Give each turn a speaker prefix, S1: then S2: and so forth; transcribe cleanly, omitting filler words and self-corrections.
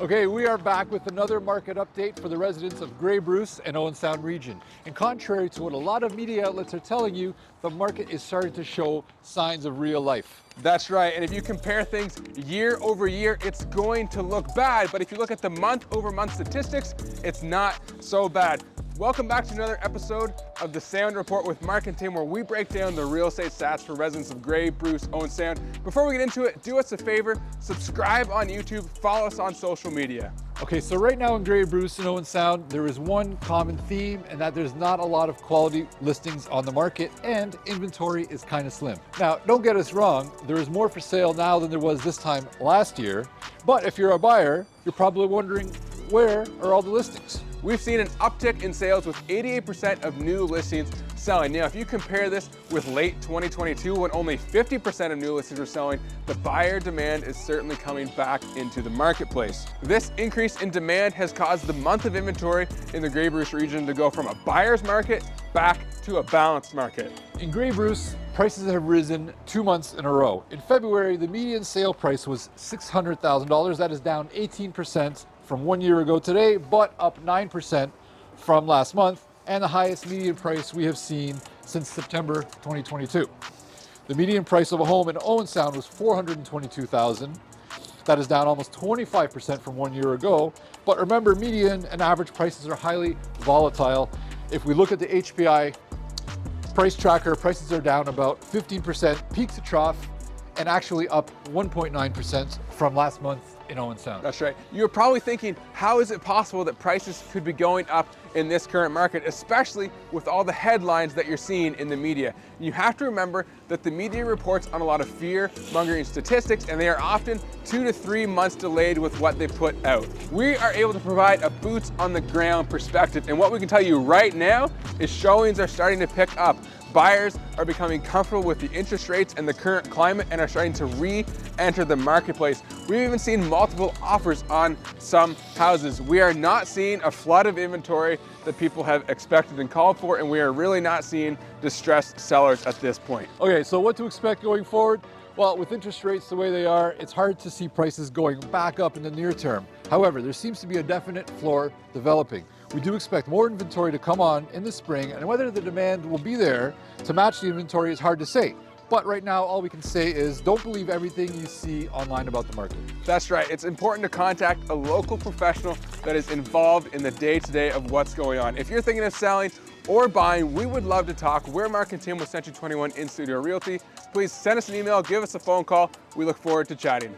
S1: Okay, we are back with another market update for the residents of Grey Bruce and Owen Sound region. And contrary to what a lot of media outlets are telling you, the market is starting to show signs of real life.
S2: That's right, and if you compare things year over year, it's going to look bad, but if you look at the month over month statistics, it's not so bad. Welcome back to another episode of the Sound Report with Mark and Tim, where we break down the real estate stats for residents of Grey Bruce Owen Sound. Before we get into it, do us a favor, subscribe on YouTube, follow us on social media.
S1: Okay, so right now in Grey Bruce and Owen Sound, there is one common theme, and that there's not a lot of quality listings on the market, and inventory is kind of slim. Now, don't get us wrong, there is more for sale now than there was this time last year, but if you're a buyer, you're probably wondering, where are all the listings?
S2: We've seen an uptick in sales with 88% of new listings selling. Now, if you compare this with late 2022, when only 50% of new listings were selling, the buyer demand is certainly coming back into the marketplace. This increase in demand has caused the month of inventory in the Grey Bruce region to go from a buyer's market back to a balanced market.
S1: In Grey Bruce, prices have risen 2 months in a row. In February, the median sale price was $600,000. That is down 18% from 1 year ago today, but up 9% from last month, and the highest median price we have seen since September 2022. The median price of a home in Owen Sound was $422,000. That is down almost 25% from 1 year ago. But remember, median and average prices are highly volatile. If we look at the HPI price tracker, prices are down about 15% peak to trough, and actually up 1.9% from last month in Owen Sound.
S2: That's right. You're probably thinking, how is it possible that prices could be going up in this current market, especially with all the headlines that you're seeing in the media? And you have to remember that the media reports on a lot of fear-mongering statistics, and they are often 2 to 3 months delayed with what they put out. We are able to provide a boots on the ground perspective, and what we can tell you right now is showings are starting to pick up. Buyers are becoming comfortable with the interest rates and the current climate and are starting to re-enter the marketplace. We've even seen multiple offers on some houses. We are not seeing a flood of inventory that people have expected and called for, and we are really not seeing distressed sellers at this point.
S1: Okay, so what to expect going forward? Well, with interest rates the way they are, it's hard to see prices going back up in the near term. However, there seems to be a definite floor developing. We do expect more inventory to come on in the spring, and whether the demand will be there to match the inventory is hard to say. But right now, all we can say is don't believe everything you see online about the market.
S2: That's right. It's important to contact a local professional that is involved in the day-to-day of what's going on. If you're thinking of selling or buying, we would love to talk. We're Mark and Tim with Century 21 in Studio Realty. Please send us an email, give us a phone call. We look forward to chatting.